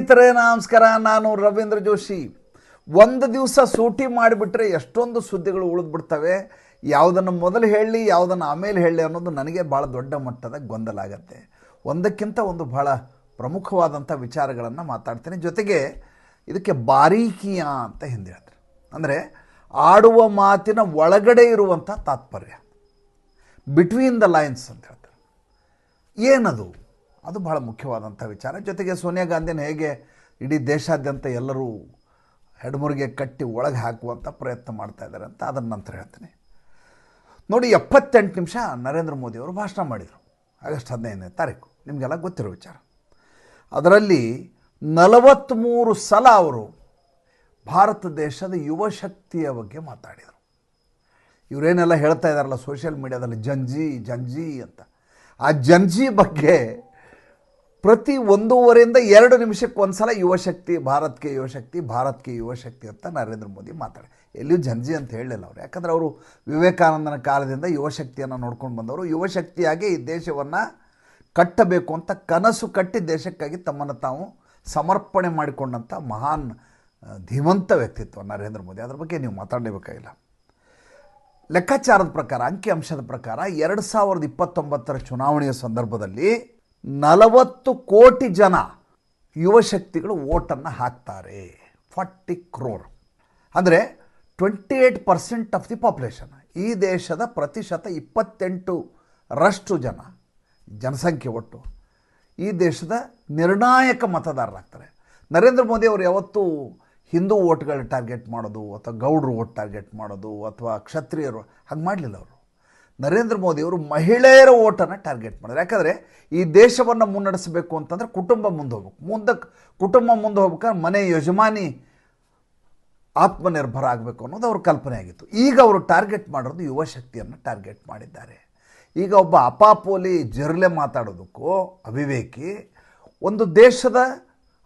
ಸ್ನೇಹಿತರೆ ನಮಸ್ಕಾರ. ನಾನು ರವೀಂದ್ರ ಜೋಶಿ. ಒಂದು ದಿವಸ ಸೂಟಿ ಮಾಡಿಬಿಟ್ರೆ ಎಷ್ಟೊಂದು ಸುದ್ದಿಗಳು ಉಳಿದ್ಬಿಡ್ತವೆ. ಯಾವುದನ್ನು ಮೊದಲು ಹೇಳಿ ಯಾವುದನ್ನು ಆಮೇಲೆ ಹೇಳಿ ಅನ್ನೋದು ನನಗೆ ಭಾಳ ದೊಡ್ಡ ಮಟ್ಟದ ಗೊಂದಲ ಆಗುತ್ತೆ. ಒಂದಕ್ಕಿಂತ ಒಂದು ಭಾಳ ಪ್ರಮುಖವಾದಂಥ ವಿಚಾರಗಳನ್ನು ಮಾತಾಡ್ತೀನಿ. ಜೊತೆಗೆ ಇದಕ್ಕೆ ಬಾರೀಕಿಯ ಅಂತ ಹಿಂದೆ ಹೇಳ್ತಾರೆ. ಅಂದರೆ ಆಡುವ ಮಾತಿನ ಒಳಗಡೆ ಇರುವಂಥ ತಾತ್ಪರ್ಯ, ಬಿಟ್ವೀನ್ ದ ಲೈನ್ಸ್ ಅಂತ ಹೇಳ್ತಾರೆ. ಏನದು? ಅದು ಭಾಳ ಮುಖ್ಯವಾದಂಥ ವಿಚಾರ. ಜೊತೆಗೆ ಸೋನಿಯಾ ಗಾಂಧಿನ ಹೇಗೆ ಇಡೀ ದೇಶಾದ್ಯಂತ ಎಲ್ಲರೂ ಹೆಡ್ಮುರಿಗೆ ಕಟ್ಟಿ ಒಳಗೆ ಹಾಕುವಂಥ ಪ್ರಯತ್ನ ಮಾಡ್ತಾ ಇದ್ದಾರೆ ಅಂತ ಅದನ್ನು ನಂತರ ಹೇಳ್ತೀನಿ. ನೋಡಿ, 78 ನಿಮಿಷ ನರೇಂದ್ರ ಮೋದಿಯವರು ಭಾಷಣ ಮಾಡಿದರು ಆಗಸ್ಟ್ 15ನೇ ತಾರೀಕು. ನಿಮಗೆಲ್ಲ ಗೊತ್ತಿರೋ ವಿಚಾರ. ಅದರಲ್ಲಿ 43 ಸಲ ಅವರು ಭಾರತ ದೇಶದ ಯುವ ಶಕ್ತಿಯ ಬಗ್ಗೆ ಮಾತಾಡಿದರು. ಇವರೇನೆಲ್ಲ ಹೇಳ್ತಾ ಇದ್ದಾರಲ್ಲ ಸೋಷಿಯಲ್ ಮೀಡಿಯಾದಲ್ಲಿ ಜಂಜಿ ಅಂತ, ಆ ಜಂಜಿ ಬಗ್ಗೆ ಪ್ರತಿ 1.5 2 ನಿಮಿಷಕ್ಕೆ ಒಂದು ಸಲ ಯುವಶಕ್ತಿ, ಭಾರತ್ಗೆ ಯುವಶಕ್ತಿ ಅಂತ ನರೇಂದ್ರ ಮೋದಿ ಮಾತಾಡಿ. ಎಲ್ಲಿಯೂ ಜಂಜಿ ಅಂತ ಹೇಳಲಿಲ್ಲ ಅವರು. ಯಾಕಂದರೆ ಅವರು ವಿವೇಕಾನಂದನ ಕಾಲದಿಂದ ಯುವಶಕ್ತಿಯನ್ನು ನೋಡ್ಕೊಂಡು ಬಂದವರು. ಯುವಶಕ್ತಿಯಾಗಿ ಈ ದೇಶವನ್ನು ಕಟ್ಟಬೇಕು ಅಂತ ಕನಸು ಕಟ್ಟಿ ದೇಶಕ್ಕಾಗಿ ತಮ್ಮನ್ನು ತಾವು ಸಮರ್ಪಣೆ ಮಾಡಿಕೊಂಡಂಥ ಮಹಾನ್ ಧೀಮಂತ ವ್ಯಕ್ತಿತ್ವ ನರೇಂದ್ರ ಮೋದಿ. ಅದ್ರ ಬಗ್ಗೆ ನೀವು ಮಾತಾಡಲೇಬೇಕಾಗಿಲ್ಲ. ಲೆಕ್ಕಾಚಾರದ ಪ್ರಕಾರ, ಅಂಕಿಅಂಶದ ಪ್ರಕಾರ 2029 ಚುನಾವಣೆಯ ಸಂದರ್ಭದಲ್ಲಿ 40 ಕೋಟಿ ಜನ ಯುವಶಕ್ತಿಗಳು ಓಟನ್ನು ಹಾಕ್ತಾರೆ. 40 crore ಅಂದರೆ 28% ಆಫ್ ದಿ ಪಾಪ್ಯುಲೇಷನ್. ಈ ದೇಶದ ಪ್ರತಿಶತ 28% ಜನಸಂಖ್ಯೆ ಒಟ್ಟು ಈ ದೇಶದ ನಿರ್ಣಾಯಕ ಮತದಾರರಾಗ್ತಾರೆ. ನರೇಂದ್ರ ಮೋದಿ ಅವರು ಯಾವತ್ತೂ ಹಿಂದೂ ಓಟ್ಗಳು ಟಾರ್ಗೆಟ್ ಮಾಡೋದು ಅಥವಾ ಗೌಡ್ರು ಓಟ್ ಟಾರ್ಗೆಟ್ ಮಾಡೋದು ಅಥವಾ ಕ್ಷತ್ರಿಯರು ಹಾಗೆ ಮಾಡಲಿಲ್ಲ. ಅವರು ನರೇಂದ್ರ ಮೋದಿಯವರು ಮಹಿಳೆಯರ ಓಟನ್ನು ಟಾರ್ಗೆಟ್ ಮಾಡಿದ್ರು. ಯಾಕಂದರೆ ಈ ದೇಶವನ್ನು ಮುನ್ನಡೆಸಬೇಕು ಅಂತಂದರೆ ಕುಟುಂಬ ಮುಂದೆ ಹೋಗ್ಬೇಕು. ಕುಟುಂಬ ಮುಂದೆ ಹೋಗ್ಬೇಕಾದ್ರೆ ಮನೆ ಯಜಮಾನಿ ಆತ್ಮನಿರ್ಭರ ಆಗಬೇಕು ಅನ್ನೋದು ಅವ್ರ ಕಲ್ಪನೆ ಆಗಿತ್ತು. ಈಗ ಅವರು ಟಾರ್ಗೆಟ್ ಮಾಡೋದು ಯುವಶಕ್ತಿಯನ್ನು ಟಾರ್ಗೆಟ್ ಮಾಡಿದ್ದಾರೆ. ಈಗ ಒಬ್ಬ ಅಪಾಪೋಲಿ ಜರ್ಲೆ ಮಾತಾಡೋದಕ್ಕೂ ಅವಿವೇಕಿ, ಒಂದು ದೇಶದ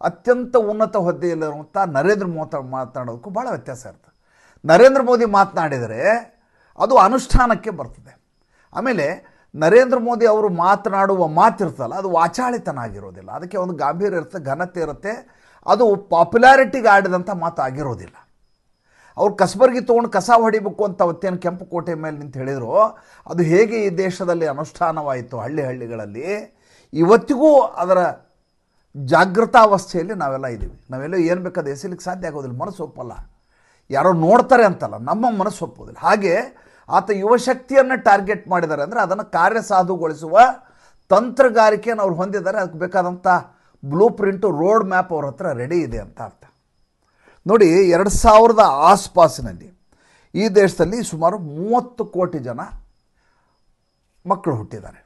ಅತ್ಯಂತ ಉನ್ನತ ಹುದ್ದೆಯಲ್ಲಿರುವಂಥ ನರೇಂದ್ರ ಮೋದಿ ಮಾತನಾಡೋದಕ್ಕೂ ಭಾಳ ವ್ಯತ್ಯಾಸ ಇರ್ತದೆ. ನರೇಂದ್ರ ಮೋದಿ ಮಾತನಾಡಿದರೆ ಅದು ಅನುಷ್ಠಾನಕ್ಕೆ ಬರ್ತದೆ. ಆಮೇಲೆ ನರೇಂದ್ರ ಮೋದಿ ಅವರು ಮಾತನಾಡುವ ಮಾತಿರ್ತಲ್ಲ, ಅದು ವಾಚಾಳಿತನ ಆಗಿರೋದಿಲ್ಲ. ಅದಕ್ಕೆ ಒಂದು ಗಾಂಭೀರ್ಯ ಇರುತ್ತೆ, ಘನತೆ ಇರುತ್ತೆ. ಅದು ಪಾಪ್ಯುಲಾರಿಟಿಗೆ ಆಡಿದಂಥ ಮಾತು ಆಗಿರೋದಿಲ್ಲ. ಅವ್ರು ಕಸಬರ್ಗಿ ತೊಗೊಂಡು ಕಸ ಹೊಡಿಬೇಕು ಅಂತ ಅವತ್ತೇನು ಕೆಂಪು ಕೋಟೆ ಮೇಲೆ ನಿಂತು ಹೇಳಿದ್ರು, ಅದು ಹೇಗೆ ಈ ದೇಶದಲ್ಲಿ ಅನುಷ್ಠಾನವಾಯಿತು ಹಳ್ಳಿಗಳಲ್ಲಿ, ಇವತ್ತಿಗೂ ಅದರ ಜಾಗೃತಾವಸ್ಥೆಯಲ್ಲಿ ನಾವೆಲ್ಲ ಇದ್ದೀವಿ. ನಾವೆಲ್ಲ ಏನು ಬೇಕಾದ ಎಸಲಿಕ್ಕೆ ಸಾಧ್ಯ ಆಗೋದಿಲ್ಲ. ಮನಸ್ಸು ಒಪ್ಪಲ್ಲ. ಯಾರೋ ನೋಡ್ತಾರೆ ಅಂತಲ್ಲ, ನಮ್ಮ ಮನಸ್ಸು ಒಪ್ಪೋದಿಲ್ಲ. ಹಾಗೆ ಆತ ಯುವಶಕ್ತಿಯನ್ನು ಟಾರ್ಗೆಟ್ ಮಾಡಿದ್ದಾರೆ ಅಂದರೆ ಅದನ್ನು ಕಾರ್ಯಸಾಧುಗೊಳಿಸುವ ತಂತ್ರಗಾರಿಕೆಯನ್ನು ಅವ್ರು ಹೊಂದಿದ್ದಾರೆ. ಅದಕ್ಕೆ ಬೇಕಾದಂಥ ಬ್ಲೂ ಪ್ರಿಂಟು, ರೋಡ್ ಮ್ಯಾಪ್ ಅವ್ರ ಹತ್ರ ರೆಡಿ ಇದೆ ಅಂತ ಅರ್ಥ. ನೋಡಿ, 2000 ಆಸ್ಪಾಸಿನಲ್ಲಿ ಈ ದೇಶದಲ್ಲಿ ಸುಮಾರು 30 ಕೋಟಿ ಜನ ಮಕ್ಕಳು ಹುಟ್ಟಿದ್ದಾರೆ.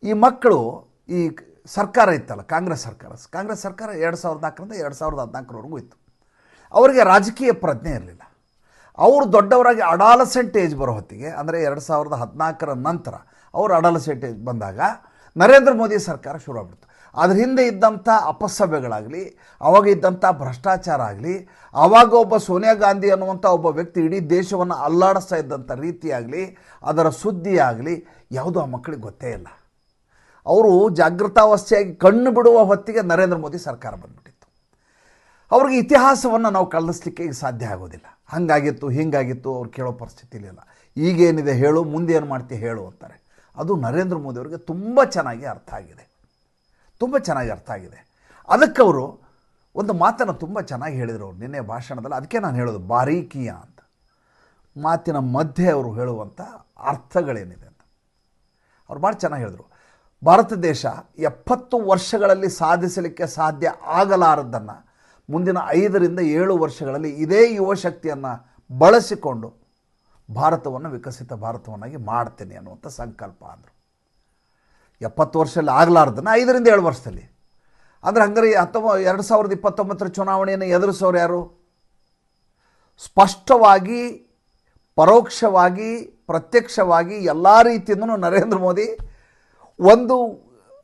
ಈ ಮಕ್ಕಳು, ಈ ಸರ್ಕಾರ ಇತ್ತಲ್ಲ ಕಾಂಗ್ರೆಸ್ ಸರ್ಕಾರ 2004ರಿಂದ 2014ವರೆಗೂ ಇತ್ತು. ಅವರಿಗೆ ರಾಜಕೀಯ ಪ್ರಜ್ಞೆ ಇರಲಿಲ್ಲ. ಅವರು ದೊಡ್ಡವರಾಗಿ ಅಡಾಲಸೆಂಟ್ ಏಜ್ ಬರೋ ಹೊತ್ತಿಗೆ, ಅಂದರೆ 2014 ನಂತರ ಅವರು ಅಡಾಲಸೆಂಟ್ ಏಜ್ ಬಂದಾಗ ನರೇಂದ್ರ ಮೋದಿ ಸರ್ಕಾರ ಶುರು ಆಗ್ಬಿಡ್ತು. ಅದ್ರ ಹಿಂದೆ ಇದ್ದಂಥ ಅಪಸವ್ಯಗಳಾಗಲಿ, ಅವಾಗ ಇದ್ದಂಥ ಭ್ರಷ್ಟಾಚಾರ ಆಗಲಿ, ಆವಾಗ ಒಬ್ಬ ಸೋನಿಯಾ ಗಾಂಧಿ ಅನ್ನುವಂಥ ಒಬ್ಬ ವ್ಯಕ್ತಿ ಇಡೀ ದೇಶವನ್ನು ಅಲ್ಲಾಡಿಸ್ತಾ ಇದ್ದಂಥ ರೀತಿಯಾಗಲಿ, ಅದರ ಸುದ್ದಿ ಆಗಲಿ ಯಾವುದೂ ಆ ಮಕ್ಕಳಿಗೆ ಗೊತ್ತೇ ಇಲ್ಲ. ಅವರು ಜಾಗೃತಾವಸ್ಥೆಯಾಗಿ ಕಣ್ಣು ಬಿಡುವ ಹೊತ್ತಿಗೆ ನರೇಂದ್ರ ಮೋದಿ ಸರ್ಕಾರ ಬಂದ್ಬಿಟ್ಟಿತ್ತು. ಅವ್ರಿಗೆ ಇತಿಹಾಸವನ್ನು ನಾವು ಕಲಿಸ್ಲಿಕ್ಕೆ ಈಗ ಸಾಧ್ಯ ಆಗೋದಿಲ್ಲ. ಹಾಗಾಗಿತ್ತು ಹೀಗಾಗಿತ್ತು ಅವ್ರು ಕೇಳೋ ಪರಿಸ್ಥಿತಿಲಿಲ್ಲ. ಈಗೇನಿದೆ ಹೇಳು, ಮುಂದೆ ಏನು ಮಾಡ್ತೀವಿ ಹೇಳು ಅಂತಾರೆ. ಅದು ನರೇಂದ್ರ ಮೋದಿ ಅವರಿಗೆ ತುಂಬ ಚೆನ್ನಾಗಿ ಅರ್ಥ ಆಗಿದೆ. ಅದಕ್ಕೆ ಅವರು ಒಂದು ಮಾತನ್ನು ತುಂಬ ಚೆನ್ನಾಗಿ ಹೇಳಿದರು ಅವರು ನಿನ್ನೆ ಭಾಷಣದಲ್ಲಿ. ಅದಕ್ಕೆ ನಾನು ಹೇಳೋದು ಬಾರೀಕಿಯ ಅಂತ. ಮಾತಿನ ಮಧ್ಯೆ ಅವರು ಹೇಳುವಂಥ ಅರ್ಥಗಳೇನಿದೆ ಅಂತ ಅವ್ರು ಭಾಳ ಚೆನ್ನಾಗಿ ಹೇಳಿದರು. ಭಾರತ ದೇಶ 70 ವರ್ಷಗಳಲ್ಲಿ ಸಾಧಿಸಲಿಕ್ಕೆ ಸಾಧ್ಯ ಆಗಲಾರದ್ದನ್ನು ಮುಂದಿನ 5 ರಿಂದ 7 ವರ್ಷಗಳಲ್ಲಿ ಇದೇ ಯುವಶಕ್ತಿಯನ್ನು ಬಳಸಿಕೊಂಡು ಭಾರತವನ್ನು ವಿಕಸಿತ ಭಾರತವನ್ನಾಗಿ ಮಾಡ್ತೇನೆ ಅನ್ನುವಂಥ ಸಂಕಲ್ಪ ಅಂದರು. 70 ವರ್ಷದಲ್ಲಿ ಆಗಲಾರ್ದನ್ನು 5 ರಿಂದ 7 ವರ್ಷದಲ್ಲಿ ಅಂದರೆ ಹಂಗಾರೆ 2029 ಚುನಾವಣೆಯನ್ನು ಎದುರಿಸೋರು ಯಾರು? ಸ್ಪಷ್ಟವಾಗಿ, ಪರೋಕ್ಷವಾಗಿ, ಪ್ರತ್ಯಕ್ಷವಾಗಿ ಎಲ್ಲ ರೀತಿಯಿಂದಲೂ ನರೇಂದ್ರ ಮೋದಿ ಒಂದು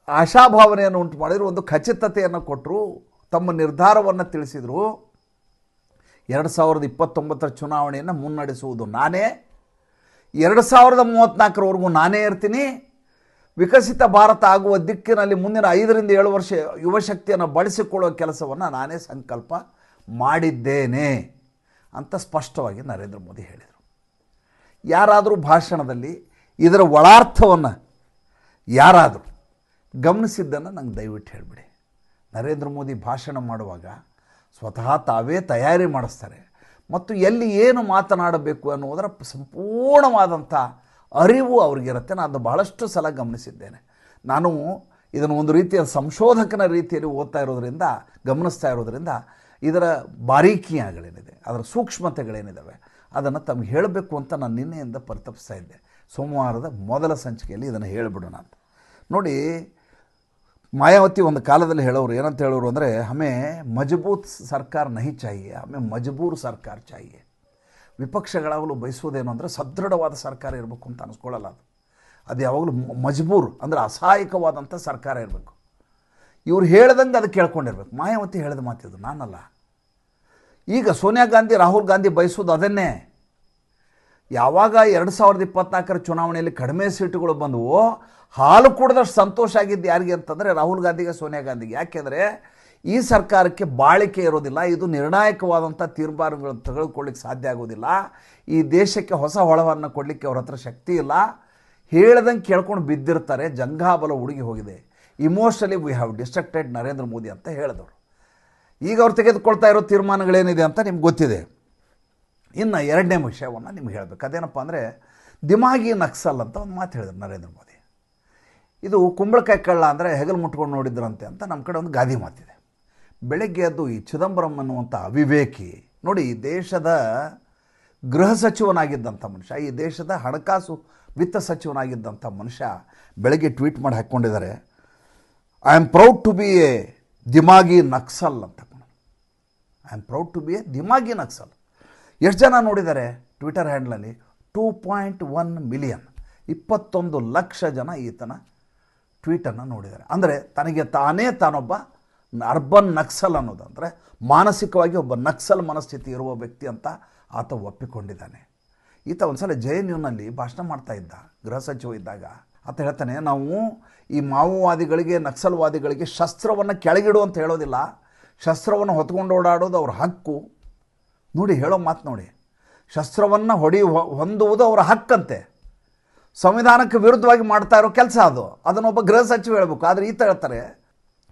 ಆಶಾಭಾವನೆಯನ್ನು ಉಂಟು ಮಾಡಿದರು, ಒಂದು ಖಚಿತತೆಯನ್ನು ಕೊಟ್ಟರು, ತಮ್ಮ ನಿರ್ಧಾರವನ್ನು ತಿಳಿಸಿದರು. 2029 ಚುನಾವಣೆಯನ್ನು ಮುನ್ನಡೆಸುವುದು ನಾನೇ, 2034ವರೆಗೂ ನಾನೇ ಇರ್ತೀನಿ, ವಿಕಸಿತ ಭಾರತ ಆಗುವ ದಿಕ್ಕಿನಲ್ಲಿ ಮುಂದಿನ 5 ರಿಂದ 7 ವರ್ಷ ಯುವಶಕ್ತಿಯನ್ನು ಬಳಸಿಕೊಳ್ಳುವ ಕೆಲಸವನ್ನು ನಾನೇ ಸಂಕಲ್ಪ ಮಾಡಿದ್ದೇನೆ ಅಂತ ಸ್ಪಷ್ಟವಾಗಿ ನರೇಂದ್ರ ಮೋದಿ ಹೇಳಿದರು. ಯಾರಾದರೂ ಭಾಷಣದಲ್ಲಿ ಇದರ ಒಳಾರ್ಥವನ್ನು ಯಾರಾದರೂ ಗಮನಿಸಿದ್ದನ್ನು ನಂಗೆ ದಯವಿಟ್ಟು ಹೇಳಿಬಿಡಿ. ನರೇಂದ್ರ ಮೋದಿ ಭಾಷಣ ಮಾಡುವಾಗ ಸ್ವತಃ ತಾವೇ ತಯಾರಿ ಮಾಡಿಸ್ತಾರೆ ಮತ್ತು ಎಲ್ಲಿ ಏನು ಮಾತನಾಡಬೇಕು ಅನ್ನುವುದರ ಸಂಪೂರ್ಣವಾದಂಥ ಅರಿವು ಅವ್ರಿಗಿರುತ್ತೆ. ನಾನು ಅದು ಬಹಳಷ್ಟು ಸಲ ಗಮನಿಸಿದ್ದೇನೆ. ನಾನು ಇದನ್ನು ಒಂದು ರೀತಿಯ ಸಂಶೋಧಕನ ರೀತಿಯಲ್ಲಿ ಓದ್ತಾ ಇರೋದರಿಂದ, ಗಮನಿಸ್ತಾ ಇರೋದರಿಂದ ಇದರ ಬಾರೀಕಿಯಾಗಳೇನಿದೆ, ಅದರ ಸೂಕ್ಷ್ಮತೆಗಳೇನಿದ್ದಾವೆ ಅದನ್ನು ತಮಗೆ ಹೇಳಬೇಕು ಅಂತ ನಾನು ನಿನ್ನೆಯಿಂದ ಪರಿತಪಿಸ್ತಾ ಇದ್ದೆ. ಸೋಮವಾರದ ಮೊದಲ ಸಂಚಿಕೆಯಲ್ಲಿ ಇದನ್ನು ಹೇಳಿಬಿಡೋಣ ಅಂತ. ನೋಡಿ, ಮಾಯಾವತಿ ಒಂದು ಕಾಲದಲ್ಲಿ ಹೇಳೋರು ಏನಂತ ಹೇಳೋರು ಅಂದರೆ, ಹಮೇ ಮಜಬೂತ್ ಸರ್ಕಾರ ನಹಿ ಚಾಹಿಯೆ, ಹಮೇ ಮಜಬೂರ್ ಸರ್ಕಾರ ಚಾಹಿಯೆ. ವಿಪಕ್ಷಗಳಾಗಲೂ ಬಯಸೋದೇನು ಅಂದರೆ ಸದೃಢವಾದ ಸರ್ಕಾರ ಇರಬೇಕು ಅಂತ ಅನಿಸ್ಕೊಳ್ಳಲ್ಲ. ಅದು ಯಾವಾಗಲೂ ಮಜಬೂರ್ ಅಂದರೆ ಅಸಹಾಯಕವಾದಂಥ ಸರ್ಕಾರ ಇರಬೇಕು. ಇವ್ರು ಹೇಳ್ದಂಗೆ ಅದು ಕೇಳ್ಕೊಂಡಿರ್ಬೇಕು. ಮಾಯಾವತಿ ಹೇಳಿದ ಮಾತಿದು, ನಾನಲ್ಲ. ಈಗ ಸೋನಿಯಾ ಗಾಂಧಿ, ರಾಹುಲ್ ಗಾಂಧಿ ಬಯಸೋದು ಅದನ್ನೇ. ಯಾವಾಗ 2024 ಚುನಾವಣೆಯಲ್ಲಿ ಕಡಿಮೆ ಸೀಟುಗಳು ಬಂದವು, ಹಾಲು ಕುಡಿದಷ್ಟು ಸಂತೋಷ ಆಗಿದ್ದು ಯಾರಿಗೆ ಅಂತಂದರೆ ರಾಹುಲ್ ಗಾಂಧಿಗೆ, ಸೋನಿಯಾ ಗಾಂಧಿಗೆ. ಯಾಕೆಂದರೆ ಈ ಸರ್ಕಾರಕ್ಕೆ ಬಾಳಿಕೆ ಇರೋದಿಲ್ಲ, ಇದು ನಿರ್ಣಾಯಕವಾದಂಥ ತೀರ್ಮಾನಗಳನ್ನು ತೆಗೆದುಕೊಳ್ಳಿಕ್ಕೆ ಸಾಧ್ಯ ಆಗೋದಿಲ್ಲ, ಈ ದೇಶಕ್ಕೆ ಹೊಸ ಹೊಳವನ್ನು ಕೊಡಲಿಕ್ಕೆ ಅವ್ರ ಹತ್ರ ಶಕ್ತಿ ಇಲ್ಲ, ಹೇಳ್ದಂಗೆ ಕೇಳ್ಕೊಂಡು ಬಿದ್ದಿರ್ತಾರೆ, ಜಂಘಾಬಲ ಹುಡುಗಿ ಹೋಗಿದೆ, emotionally we have destructed Narendra Modi ಅಂತ ಹೇಳಿದವರು. ಈಗ ಅವ್ರು ತೆಗೆದುಕೊಳ್ತಾ ಇರೋ ತೀರ್ಮಾನಗಳೇನಿದೆ ಅಂತ ನಿಮ್ಗೆ ಗೊತ್ತಿದೆ. ಇನ್ನು 2ನೇ ವಿಷಯವನ್ನು ನಿಮ್ಗೆ ಹೇಳಬೇಕು. ಅದೇನಪ್ಪ ಅಂದರೆ ದಿಮಾಗಿ ನಕ್ಸಲ್ ಅಂತ ಒಂದು ಮಾತು ಹೇಳಿದ್ರು ನರೇಂದ್ರ ಮೋದಿ. ಇದು ಕುಂಬಳಕಾಯಿ ಕಳ್ಳ ಅಂದರೆ ಹೆಗಲು ಮುಟ್ಕೊಂಡು ನೋಡಿದ್ರಂತೆ ಅಂತ ನಮ್ಮ ಕಡೆ ಒಂದು ಗಾದಿ ಮಾತಿದೆ. ಬೆಳಗ್ಗೆ ಎದ್ದು ಈ ಚಿದಂಬರಂ ಅನ್ನುವಂಥ ಅವಿವೇಕಿ, ನೋಡಿ, ಈ ದೇಶದ ಗೃಹ ಸಚಿವನಾಗಿದ್ದಂಥ ಮನುಷ್ಯ, ಈ ದೇಶದ ಹಣಕಾಸು ವಿತ್ತ ಸಚಿವನಾಗಿದ್ದಂಥ ಮನುಷ್ಯ ಬೆಳಗ್ಗೆ ಟ್ವೀಟ್ ಮಾಡಿ ಹಾಕ್ಕೊಂಡಿದ್ದಾರೆ, I am proud to be a ದಿಮಾಗಿ ನಕ್ಸಲ್ ಅಂತ. I am proud to be a ದಿಮಾಗಿ ನಕ್ಸಲ್. ಎಷ್ಟು ಜನ ನೋಡಿದ್ದಾರೆ ಟ್ವಿಟರ್ ಹ್ಯಾಂಡ್ಲಲ್ಲಿ? 2.1 ಮಿಲಿಯನ್, 21 ಲಕ್ಷ ಜನ ಈತನ ಟ್ವೀಟನ್ನು ನೋಡಿದ್ದಾರೆ. ಅಂದರೆ ತನಗೆ ತಾನೊಬ್ಬ ಅರ್ಬನ್ ನಕ್ಸಲ್ ಅನ್ನೋದು, ಅಂದರೆ ಮಾನಸಿಕವಾಗಿ ಒಬ್ಬ ನಕ್ಸಲ್ ಮನಸ್ಥಿತಿ ಇರುವ ವ್ಯಕ್ತಿ ಅಂತ ಆತ ಒಪ್ಪಿಕೊಂಡಿದ್ದಾನೆ. ಈತ ಒಂದು ಸಲ JNUನಲ್ಲಿ ಭಾಷಣ ಮಾಡ್ತಾ ಇದ್ದ, ಗೃಹ ಸಚಿವ ಇದ್ದಾಗ. ಆತ ಹೇಳ್ತಾನೆ, ನಾವು ಈ ಮಾವೋವಾದಿಗಳಿಗೆ, ನಕ್ಸಲ್ವಾದಿಗಳಿಗೆ ಶಸ್ತ್ರವನ್ನು ಕೆಳಗಿಡು ಅಂತ ಹೇಳೋದಿಲ್ಲ, ಶಸ್ತ್ರವನ್ನು ಹೊತ್ಕೊಂಡು ಓಡಾಡೋದು ಅವ್ರ ಹಕ್ಕು. ನೋಡಿ, ಹೇಳೋ ಮಾತು ನೋಡಿ, ಶಸ್ತ್ರವನ್ನು ಹೊಂದುವುದು ಅವರ ಹಕ್ಕಂತೆ, ಸಂವಿಧಾನಕ್ಕೆ ವಿರುದ್ಧವಾಗಿ ಮಾಡ್ತಾ ಇರೋ ಕೆಲಸ ಅದು, ಅದನ್ನೊಬ್ಬ ಗೃಹ ಸಚಿವ ಹೇಳಬೇಕು. ಆದರೆ ಈತ ಹೇಳ್ತಾರೆ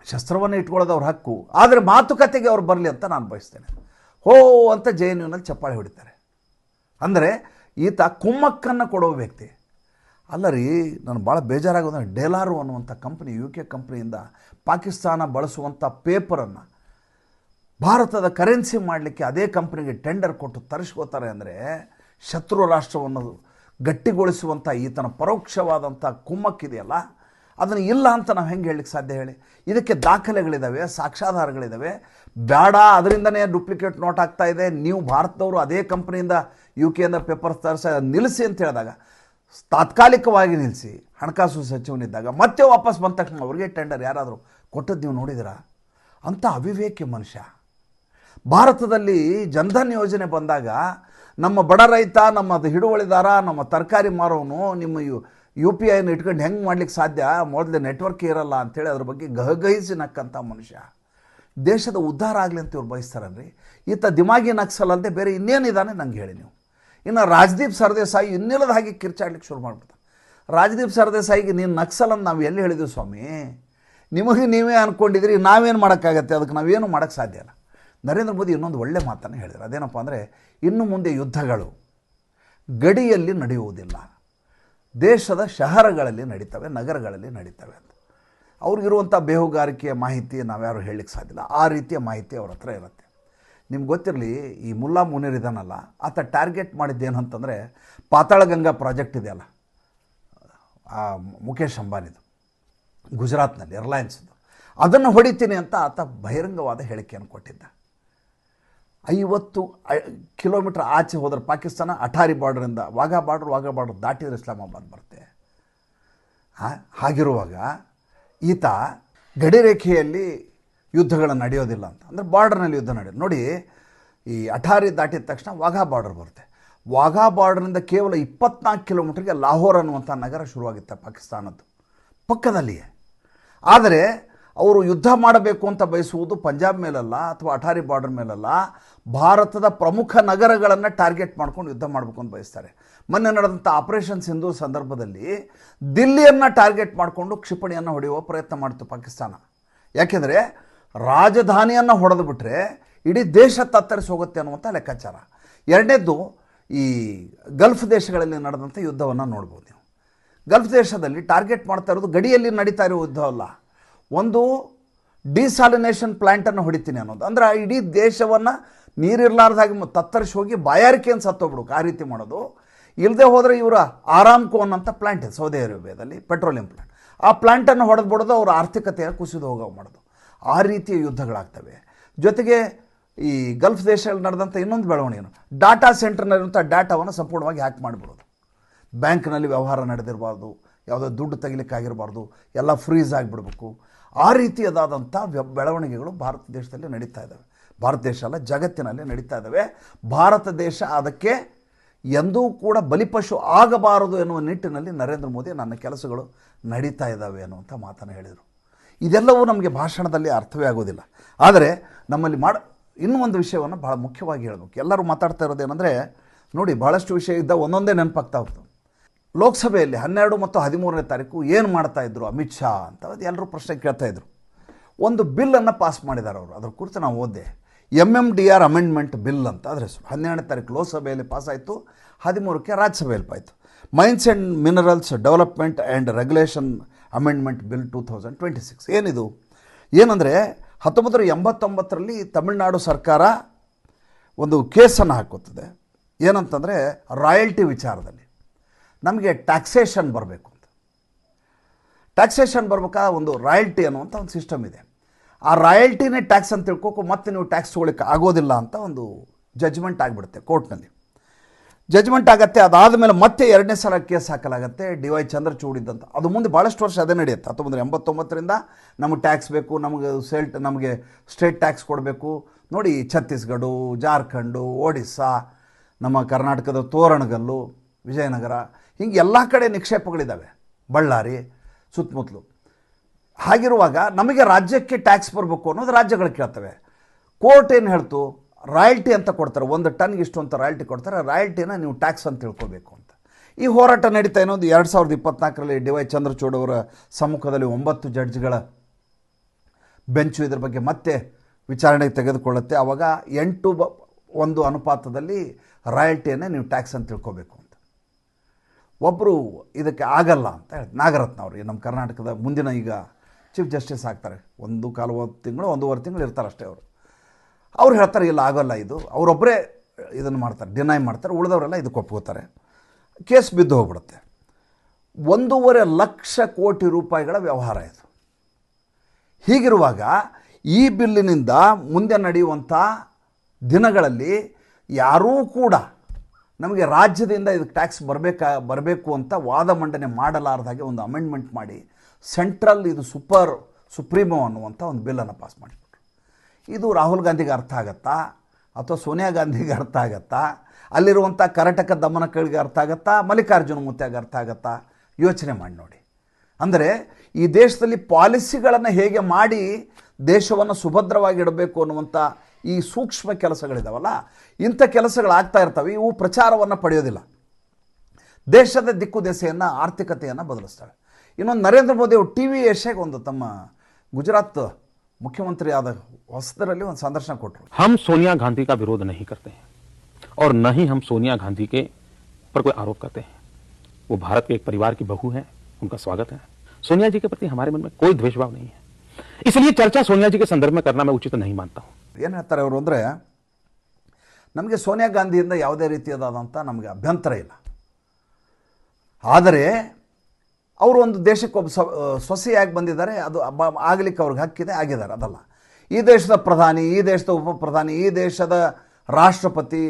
ಶಸ್ತ್ರವನ್ನು ಇಟ್ಕೊಳ್ಳೋದು ಅವ್ರ ಹಕ್ಕು, ಆದರೆ ಮಾತುಕತೆಗೆ ಅವ್ರು ಬರಲಿ ಅಂತ ನಾನು ಬಯಸ್ತೇನೆ. ಹೋ ಅಂತ JNUನಲ್ಲಿ ಚಪ್ಪಾಳೆ ಹೊಡಿತಾರೆ. ಅಂದರೆ ಈತ ಕುಮ್ಮಕ್ಕನ್ನು ಕೊಡೋ ವ್ಯಕ್ತಿ ಅಲ್ಲ ರೀ. ನಾನು ಭಾಳ ಬೇಜಾರಾಗೋದು, ಡೆಲಾರು ಅನ್ನುವಂಥ ಕಂಪ್ನಿ, UK ಕಂಪ್ನಿಯಿಂದ ಪಾಕಿಸ್ತಾನ ಬಳಸುವಂಥ ಪೇಪರನ್ನು ಭಾರತದ ಕರೆನ್ಸಿ ಮಾಡಲಿಕ್ಕೆ ಅದೇ ಕಂಪ್ನಿಗೆ ಟೆಂಡರ್ ಕೊಟ್ಟು ತರಿಸ್ಕೋತಾರೆ. ಅಂದರೆ ಶತ್ರು ರಾಷ್ಟ್ರವನ್ನು ಗಟ್ಟಿಗೊಳಿಸುವಂಥ ಈತನ ಪರೋಕ್ಷವಾದಂಥ ಕುಮ್ಮಕ್ಕಿದೆಯಲ್ಲ, ಅದನ್ನು ಇಲ್ಲ ಅಂತ ನಾವು ಹೆಂಗೆ ಹೇಳಲಿಕ್ಕೆ ಸಾಧ್ಯ ಹೇಳಿ? ಇದಕ್ಕೆ ದಾಖಲೆಗಳಿದ್ದಾವೆ, ಸಾಕ್ಷ್ಯಾಧಾರಗಳಿದ್ದಾವೆ. ಬೇಡ, ಅದರಿಂದನೇ ಡೂಪ್ಲಿಕೇಟ್ ನೋಟ್ ಆಗ್ತಾ ಇದೆ, ನೀವು ಭಾರತದವರು ಅದೇ ಕಂಪ್ನಿಯಿಂದ UK ಪೇಪರ್ಸ್ ತರಿಸ ನಿಲ್ಲಿಸಿ ಅಂತ ಹೇಳಿದಾಗ, ತಾತ್ಕಾಲಿಕವಾಗಿ ನಿಲ್ಲಿಸಿ, ಹಣಕಾಸು ಸಚಿವನಿದ್ದಾಗ ಮತ್ತೆ ವಾಪಸ್ ಬಂದ ತಕ್ಷಣ ಅವ್ರಿಗೆ ಟೆಂಡರ್ ಯಾರಾದರೂ ಕೊಟ್ಟದ್ದು ನೀವು ನೋಡಿದಿರಾ? ಅಂಥ ಅವಿವೇಕಿ ಮನುಷ್ಯ. ಭಾರತದಲ್ಲಿ ಜನ್ಧನ್ ಯೋಜನೆ ಬಂದಾಗ ನಮ್ಮ ಬಡ ರೈತ, ನಮ್ಮ ಹಿಡುವಳಿದಾರ, ನಮ್ಮ ತರಕಾರಿ ಮಾರೋನು ನಿಮ್ಮ UPIನ ಇಟ್ಕೊಂಡು ಹೆಂಗೆ ಮಾಡ್ಲಿಕ್ಕೆ ಸಾಧ್ಯ, ಮೊದಲೇ ನೆಟ್ವರ್ಕ್ ಇರಲ್ಲ ಅಂಥೇಳಿ ಅದ್ರ ಬಗ್ಗೆ ಗಹಗಹಿಸಿ ನಕ್ಕಂಥ ಮನುಷ್ಯ. ದೇಶದ ಉದ್ಧಾರ ಆಗಲಿ ಅಂತ ಇವ್ರು ಬಯಸ್ತಾರಲ್ರಿ. ಈತ ದಿಮಾಗಿ ನಕ್ಸಲ್ ಅಲ್ಲದೆ ಬೇರೆ ಇನ್ನೇನಿದ್ದಾನೆ ನಂಗೆ ಹೇಳಿ ನೀವು. ಇನ್ನು ರಾಜ್ದೀಪ್ ಸರ್ದೇಸಾಯಿ ಇನ್ನಿಲ್ಲದ ಹಾಗೆ ಕಿರ್ಚಾಡ್ಲಿಕ್ಕೆ ಶುರು ಮಾಡ್ಬಿಡ್ತಾರೆ. ರಾಜ್ದೀಪ್ ಸರ್ದೇಸಾಯಿಗೆ ನೀನು ನಕ್ಸಲ್ ಅಂತ ನಾವು ಎಲ್ಲಿ ಹೇಳಿದ್ವಿ ಸ್ವಾಮಿ? ನಿಮಗೆ ನೀವೇ ಅಂದ್ಕೊಂಡಿದ್ರಿ, ನಾವೇನು ಮಾಡೋಕ್ಕಾಗತ್ತೆ? ಅದಕ್ಕೆ ನಾವೇನು ಮಾಡೋಕ್ಕೆ ಸಾಧ್ಯ ಇಲ್ಲ. ನರೇಂದ್ರ ಮೋದಿ ಇನ್ನೊಂದು ಒಳ್ಳೆ ಮಾತನ್ನು ಹೇಳಿದರು. ಅದೇನಪ್ಪ ಅಂದರೆ, ಇನ್ನು ಮುಂದೆ ಯುದ್ಧಗಳು ಗಡಿಯಲ್ಲಿ ನಡೆಯುವುದಿಲ್ಲ, ದೇಶದ ಶಹರಗಳಲ್ಲಿ ನಡೀತವೆ, ನಗರಗಳಲ್ಲಿ ನಡೀತವೆ ಅಂತ. ಅವ್ರಿಗಿರುವಂಥ ಬೇಹುಗಾರಿಕೆಯ ಮಾಹಿತಿ ನಾವ್ಯಾರು ಹೇಳಲಿಕ್ಕೆ ಸಾಧ್ಯ ಇಲ್ಲ. ಆ ರೀತಿಯ ಮಾಹಿತಿ ಅವ್ರ ಹತ್ರ ಇರುತ್ತೆ. ನಿಮ್ಗೆ ಗೊತ್ತಿರಲಿ, ಈ ಮುಲ್ಲಾ ಮುನೀರ್ ಇದಾನಲ್ಲ, ಆತ ಟಾರ್ಗೆಟ್ ಮಾಡಿದ್ದೇನು ಅಂತಂದರೆ, ಪಾತಾಳಗಂಗಾ ಪ್ರಾಜೆಕ್ಟ್ ಇದೆಯಲ್ಲ, ಮುಖೇಶ್ ಅಂಬಾನಿದು, ಗುಜರಾತ್ನಲ್ಲಿ ಏರ್ಲೈನ್ಸ್ದು, ಅದನ್ನು ಹೊಡಿತೀನಿ ಅಂತ ಆತ ಬಹಿರಂಗವಾದ ಹೇಳಿಕೆಯನ್ನು ಕೊಟ್ಟಿದ್ದ. 50 ಕಿಲೋಮೀಟರ್ ಆಚೆ ಹೋದರೆ ಪಾಕಿಸ್ತಾನ, ಅಠಾರಿ ಬಾರ್ಡರಿಂದ ವಾಘಾ ಬಾರ್ಡರ್ ದಾಟಿದರೆ ಇಸ್ಲಾಮಾಬಾದ್ ಬರುತ್ತೆ. ಹಾಗಿರುವಾಗ ಈತ ಗಡಿರೇಖೆಯಲ್ಲಿ ಯುದ್ಧಗಳು ನಡೆಯೋದಿಲ್ಲ ಅಂತ, ಅಂದರೆ ಬಾರ್ಡರ್ನಲ್ಲಿ ಯುದ್ಧ ನಡೆಯೋದು. ನೋಡಿ, ಈ ಅಠಾರಿ ದಾಟಿದ ತಕ್ಷಣ ವಾಘಾ ಬಾರ್ಡರ್ ಬರುತ್ತೆ. ವಾಘಾ ಬಾರ್ಡರ್ನಿಂದ ಕೇವಲ 24 ಕಿಲೋಮೀಟರ್ಗೆ ಲಾಹೋರ್ ಅನ್ನುವಂಥ ನಗರ ಶುರುವಾಗಿತ್ತು ಪಾಕಿಸ್ತಾನದ್ದು. ಪಕ್ಕದಲ್ಲಿಯೇ. ಆದರೆ ಅವರು ಯುದ್ಧ ಮಾಡಬೇಕು ಅಂತ ಬಯಸುವುದು ಪಂಜಾಬ್ ಮೇಲಲ್ಲ ಅಥವಾ ಅಠಾರಿ ಬಾರ್ಡರ್ ಮೇಲಲ್ಲ, ಭಾರತದ ಪ್ರಮುಖ ನಗರಗಳನ್ನು ಟಾರ್ಗೆಟ್ ಮಾಡ್ಕೊಂಡು ಯುದ್ಧ ಮಾಡಬೇಕು ಅಂತ ಬಯಸ್ತಾರೆ. ಮೊನ್ನೆ ನಡೆದಂಥ ಆಪರೇಷನ್ ಸಿಂಧೂರ್ ಸಂದರ್ಭದಲ್ಲಿ ದಿಲ್ಲಿಯನ್ನು ಟಾರ್ಗೆಟ್ ಮಾಡಿಕೊಂಡು ಕ್ಷಿಪಣಿಯನ್ನು ಹೊಡೆಯುವ ಪ್ರಯತ್ನ ಮಾಡಿತು ಪಾಕಿಸ್ತಾನ. ಯಾಕೆಂದರೆ ರಾಜಧಾನಿಯನ್ನು ಹೊಡೆದು ಬಿಟ್ಟರೆ ಇಡೀ ದೇಶ ತತ್ತರಿಸಿ ಹೋಗುತ್ತೆ ಅನ್ನುವಂಥ ಲೆಕ್ಕಾಚಾರ. ಎರಡನೇದ್ದು, ಈ ಗಲ್ಫ್ ದೇಶಗಳಲ್ಲಿ ನಡೆದಂಥ ಯುದ್ಧವನ್ನು ನೋಡ್ಬೋದು ನೀವು. ಗಲ್ಫ್ ದೇಶದಲ್ಲಿ ಟಾರ್ಗೆಟ್ ಮಾಡ್ತಾ ಇರೋದು ಗಡಿಯಲ್ಲಿ ನಡೀತಾ ಇರೋ ಯುದ್ಧ ಅಲ್ಲ, ಒಂದು ಡಿಸಾಲಿನೇಷನ್ ಪ್ಲ್ಯಾಂಟನ್ನು ಹೊಡಿತೀನಿ ಅನ್ನೋದು. ಅಂದರೆ ಇಡೀ ದೇಶವನ್ನು ನೀರಿರಲಾರ್ದಾಗಿ ತತ್ತರಿಸಿ ಹೋಗಿ ಬಾಯಾರಿಕೆಯನ್ನು ಸತ್ತೋಗ್ಬಿಡೋಕೆ ಆ ರೀತಿ ಮಾಡೋದು. ಇಲ್ಲದೆ ಹೋದರೆ ಇವರ ಆರಾಮ್ಕೋ ಅನ್ನೋಂಥ ಪ್ಲ್ಯಾಂಟ್ ಇದೆ ಸೌದಿ ಅರೇಬಿಯಾದಲ್ಲಿ, ಪೆಟ್ರೋಲಿಯಂ ಪ್ಲ್ಯಾಂಟ್. ಆ ಪ್ಲ್ಯಾಂಟನ್ನು ಹೊಡೆದ್ಬಿಡೋದು, ಅವರ ಆರ್ಥಿಕತೆಯನ್ನು ಕುಸಿದು ಹೋಗೋ ಮಾಡೋದು. ಆ ರೀತಿಯ ಯುದ್ಧಗಳಾಗ್ತವೆ. ಜೊತೆಗೆ ಈ ಗಲ್ಫ್ ದೇಶಗಳಲ್ಲಿ ನಡೆದಂಥ ಇನ್ನೊಂದು ಬೆಳವಣಿಗೆನು, ಡಾಟಾ ಸೆಂಟರ್ನಲ್ಲಿರುವಂಥ ಡಾಟಾವನ್ನು ಸಂಪೂರ್ಣವಾಗಿ ಹ್ಯಾಕ್ ಮಾಡಿಬಿಡೋದು. ಬ್ಯಾಂಕ್ನಲ್ಲಿ ವ್ಯವಹಾರ ನಡೆದಿರಬಾರ್ದು, ಯಾವುದೋ ದುಡ್ಡು ತೆಗಿಲಿಕ್ಕಾಗಿರಬಾರ್ದು, ಎಲ್ಲ ಫ್ರೀಸ್ ಆಗಿಬಿಡ್ಬೇಕು. ಆ ರೀತಿಯಾದಂಥ ಬೆಳವಣಿಗೆಗಳು ಭಾರತ ದೇಶದಲ್ಲಿ ನಡೀತಾ ಇದ್ದಾವೆ. ಭಾರತ ದೇಶ ಅಲ್ಲ, ಜಗತ್ತಿನಲ್ಲಿ ನಡೀತಾ ಇದ್ದಾವೆ. ಭಾರತ ದೇಶ ಅದಕ್ಕೆ ಎಂದೂ ಕೂಡ ಬಲಿಪಶು ಆಗಬಾರದು ಎನ್ನುವ ನಿಟ್ಟಿನಲ್ಲಿ ನರೇಂದ್ರ ಮೋದಿ ನನ್ನ ಕೆಲಸಗಳು ನಡೀತಾ ಇದ್ದಾವೆ ಅನ್ನುವಂಥ ಮಾತನ್ನು ಹೇಳಿದರು. ಇದೆಲ್ಲವೂ ನಮಗೆ ಭಾಷಣದಲ್ಲಿ ಅರ್ಥವೇ ಆಗೋದಿಲ್ಲ. ಆದರೆ ನಮ್ಮಲ್ಲಿ ಇನ್ನೂ ಒಂದು ವಿಷಯವನ್ನು ಭಾಳ ಮುಖ್ಯವಾಗಿ ಹೇಳಬೇಕು. ಎಲ್ಲರೂ ಮಾತಾಡ್ತಾ ಇರೋದೇನೆಂದರೆ, ನೋಡಿ, ಭಾಳಷ್ಟು ವಿಷಯ ಇದ್ದ ಒಂದೊಂದೇ ನೆನಪಾಗ್ತಾ ಹೋಗ್ತದೆ. ಲೋಕಸಭೆಯಲ್ಲಿ 12 ಮತ್ತು 13ನೇ ತಾರೀಕು ಏನು ಮಾಡ್ತಾಯಿದ್ರು ಅಮಿತ್ ಶಾ ಅಂತ ಎಲ್ಲರೂ ಪ್ರಶ್ನೆ ಕೇಳ್ತಾಯಿದ್ರು. ಒಂದು ಬಿಲ್ಲನ್ನು ಪಾಸ್ ಮಾಡಿದ್ದಾರೆ ಅವರು. ಅದ್ರ ಕುರಿತು ನಾವು ಓದಿದೆ, MMDR ಅಮೆಂಡ್ಮೆಂಟ್ ಬಿಲ್ ಅಂತ ಅದ್ರ ಹೆಸರು. 12ನೇ ತಾರೀಕು ಲೋಕಸಭೆಯಲ್ಲಿ ಪಾಸಾಯಿತು, 13ಕ್ಕೆ ರಾಜ್ಯಸಭೆಯಲ್ಲಿ ಪಾಯಿತು. Mines and minerals development and regulation amendment bill 2026. ಏನಿದು? ಏನಂದರೆ 1989ರಲ್ಲಿ ತಮಿಳುನಾಡು ಸರ್ಕಾರ ಒಂದು ಕೇಸನ್ನು ಹಾಕುತ್ತದೆ. ಏನಂತಂದರೆ, ರಾಯಲ್ಟಿ ವಿಚಾರದಲ್ಲಿ ನಮಗೆ ಟ್ಯಾಕ್ಸೇಷನ್ ಬರಬೇಕು ಅಂತ. ಟ್ಯಾಕ್ಸೇಷನ್ ಬರ್ಬೇಕಾದ್ರೆ ಒಂದು ರಾಯಲ್ಟಿ ಅನ್ನುವಂಥ ಒಂದು ಸಿಸ್ಟಮ್ ಇದೆ. ಆ ರಾಯಲ್ಟಿನೇ ಟ್ಯಾಕ್ಸ್ ಅಂತ ತಿಳ್ಕೊಕು ಮತ್ತೆ ನೀವು ಟ್ಯಾಕ್ಸ್ ತೊಗೊಳಿಕ್ಕೆ ಆಗೋದಿಲ್ಲ ಅಂತ ಒಂದು ಜಜ್ಮೆಂಟ್ ಆಗಿಬಿಡುತ್ತೆ ಕೋರ್ಟ್ನಲ್ಲಿ. ಜಜ್ಮೆಂಟ್ ಆಗುತ್ತೆ. ಅದಾದಮೇಲೆ ಮತ್ತೆ 2ನೇ ಸಲ ಕೇಸ್ ಹಾಕಲಾಗುತ್ತೆ, DY ಚಂದ್ರಚೂಡ್ ಇದ್ದಂಥ. ಅದು ಮುಂದೆ ಭಾಳಷ್ಟು ವರ್ಷ ಅದೇ ನಡೆಯುತ್ತೆ. 1989ರಿಂದ ನಮಗೆ ಟ್ಯಾಕ್ಸ್ ಬೇಕು, ನಮಗೆ ಸ್ಟೇಟ್ ಟ್ಯಾಕ್ಸ್ ಕೊಡಬೇಕು. ನೋಡಿ, ಛತ್ತೀಸ್ಗಢ, ಜಾರ್ಖಂಡು, ಒಡಿಸ್ಸಾ, ನಮ್ಮ ಕರ್ನಾಟಕದ ತೋರಣಗಲ್ಲು, ವಿಜಯನಗರ, ಹಿಂಗೆ ಎಲ್ಲ ಕಡೆ ನಿಕ್ಷೇಪಗಳಿದ್ದಾವೆ, ಬಳ್ಳಾರಿ ಸುತ್ತಮುತ್ತಲು. ಹಾಗಿರುವಾಗ ನಮಗೆ ರಾಜ್ಯಕ್ಕೆ ಟ್ಯಾಕ್ಸ್ ಬರಬೇಕು ಅನ್ನೋದು ರಾಜ್ಯಗಳು ಕೇಳ್ತವೆ. ಕೋರ್ಟ್ ಏನು ಹೇಳ್ತು, ರಾಯಲ್ಟಿ ಅಂತ ಕೊಡ್ತಾರೆ, 1 ಟನ್ಗೆ ಇಷ್ಟು ಅಂತ ರಾಯಲ್ಟಿ ಕೊಡ್ತಾರೆ, ರಾಯಲ್ಟಿನ ನೀವು ಟ್ಯಾಕ್ಸ್ ಅಂತ ತಿಳ್ಕೊಬೇಕು ಅಂತ. ಈ ಹೋರಾಟ ನಡೀತಾ ಇನ್ನೊಂದು 2024ರಲ್ಲಿ DY ಚಂದ್ರಚೂಡ್ ಅವರ ಸಮ್ಮುಖದಲ್ಲಿ 9 ಜಡ್ಜ್ಗಳ ಬೆಂಚು ಇದ್ರ ಬಗ್ಗೆ ಮತ್ತೆ ವಿಚಾರಣೆಗೆ ತೆಗೆದುಕೊಳ್ಳುತ್ತೆ. ಆವಾಗ 8:1 ಅನುಪಾತದಲ್ಲಿ ರಾಯಲ್ಟಿಯನ್ನೇ ನೀವು ಟ್ಯಾಕ್ಸ್ ಅಂತ ತಿಳ್ಕೊಬೇಕು ಅಂತ. ಒಬ್ಬರು ಇದಕ್ಕೆ ಆಗಲ್ಲ ಅಂತ ಹೇಳಿ, ನಾಗರತ್ನ ಅವರು, ನಮ್ಮ ಕರ್ನಾಟಕದ ಮುಂದಿನ ಈಗ ಚೀಫ್ ಜಸ್ಟಿಸ್ ಆಗ್ತಾರೆ, 1.25 ತಿಂಗಳು 1.5 ತಿಂಗಳು ಇರ್ತಾರೆ ಅಷ್ಟೇ ಅವರು. ಅವ್ರು ಹೇಳ್ತಾರೆ, ಇಲ್ಲ ಆಗೋಲ್ಲ ಇದು, ಅವರೊಬ್ಬರೇ ಇದನ್ನು ಮಾಡ್ತಾರೆ, ಡಿನೈ ಮಾಡ್ತಾರೆ, ಉಳಿದವರೆಲ್ಲ ಇದಕ್ಕೆ ಒಪ್ಕೋತಾರೆ. ಕೇಸ್ ಬಿದ್ದು ಹೋಗ್ಬಿಡುತ್ತೆ. 1.5 ಲಕ್ಷ ಕೋಟಿ ರೂಪಾಯಿಗಳ ವ್ಯವಹಾರ ಇದು. ಹೀಗಿರುವಾಗ ಈ ಬಿಲ್ಲಿನಿಂದ ಮುಂದೆ ನಡೆಯುವಂಥ ದಿನಗಳಲ್ಲಿ ಯಾರೂ ಕೂಡ ನಮಗೆ ರಾಜ್ಯದಿಂದ ಇದಕ್ಕೆ ಟ್ಯಾಕ್ಸ್ ಬರಬೇಕು ಅಂತ ವಾದ ಮಂಡನೆ ಮಾಡಲಾರ್ದಾಗೆ ಒಂದು ಅಮೆಂಡ್ಮೆಂಟ್ ಮಾಡಿ ಸೆಂಟ್ರಲ್ ಇದು ಸುಪ್ರೀಮೋ ಅನ್ನುವಂಥ ಒಂದು ಬಿಲ್ಲನ್ನು ಪಾಸ್ ಮಾಡಿಬಿಟ್ರು. ಇದು ರಾಹುಲ್ ಗಾಂಧಿಗೆ ಅರ್ಥ ಆಗತ್ತಾ ಅಥವಾ ಸೋನಿಯಾ ಗಾಂಧಿಗೆ ಅರ್ಥ ಆಗತ್ತಾ, ಅಲ್ಲಿರುವಂಥ ಕರ್ನಾಟಕ ದಮನಗಳಿಗೆ ಅರ್ಥ ಆಗತ್ತಾ, ಮಲ್ಲಿಕಾರ್ಜುನ ಖರ್ಗೆಗೆ ಅರ್ಥ ಆಗತ್ತಾ? ಯೋಚನೆ ಮಾಡಿ ನೋಡಿ. ಅಂದರೆ ಈ ದೇಶದಲ್ಲಿ ಪಾಲಿಸಿಗಳನ್ನು ಹೇಗೆ ಮಾಡಿ ದೇಶವನ್ನು ಸುಭದ್ರವಾಗಿಡಬೇಕು ಅನ್ನುವಂಥ ಈ ಸೂಕ್ಷ್ಮ ಕೆಲಸಗಳಿದಾವಲ್ಲ, ಇಂಥ ಕೆಲಸಗಳಾಗ್ತಾ ಇರ್ತವೆ. ಇವು ಪ್ರಚಾರವನ್ನು ಪಡೆಯೋದಿಲ್ಲ, ದೇಶದ ದಿಕ್ಕು ದೆಸೆಯನ್ನು, ಆರ್ಥಿಕತೆಯನ್ನು ಬದಲಿಸ್ತವೆ. ಇನ್ನೊಂದು, ನರೇಂದ್ರ ಮೋದಿ ಅವರು TV ಏಷ್ಯಾಗೆ ಒಂದು ತಮ್ಮ ಗುಜರಾತ್ ಮುಖ್ಯಮಂತ್ರಿ ಆದ ಹೊಸದರಲ್ಲಿ ಒಂದು ಸಂದರ್ಶನ ಕೊಟ್ಟರು. हम सोनिया गांधी का विरोध नहीं करते हैं और न ही हम सोनिया गांधी के पर कोई आरोप करते हैं. वो भारत के एक परिवार की बहू हैं, उनका स्वागत है. सोनिया जी के प्रति हमारे मन में कोई द्वेषभाव नहीं है, इसलिए चर्चा सोनिया जी के संदर्भ में करना मैं उचित नहीं मानता हूं. ಏನು ಹೇಳ್ತಾರೆ ಅವರು ಅಂದರೆ, ನಮಗೆ ಸೋನಿಯಾ ಗಾಂಧಿಯಿಂದ ಯಾವುದೇ ರೀತಿಯಾದಂಥ ನಮಗೆ ಅಭ್ಯಂತರ ಇಲ್ಲ, ಆದರೆ ಅವರು ಒಂದು ದೇಶಕ್ಕೆ ಒಬ್ಬ ಸೊಸೆಯಾಗಿ ಬಂದಿದ್ದಾರೆ, ಅದು ಆಗಲಿಕ್ಕೆ ಅವ್ರಿಗೆ ಹಕ್ಕಿದೆ, ಆಗಿದ್ದಾರೆ. ಅದಲ್ಲ, ಈ ದೇಶದ ಪ್ರಧಾನಿ, ಈ ದೇಶದ ಉಪ ಪ್ರಧಾನಿ, ಈ ದೇಶದ ರಾಷ್ಟ್ರಪತಿ,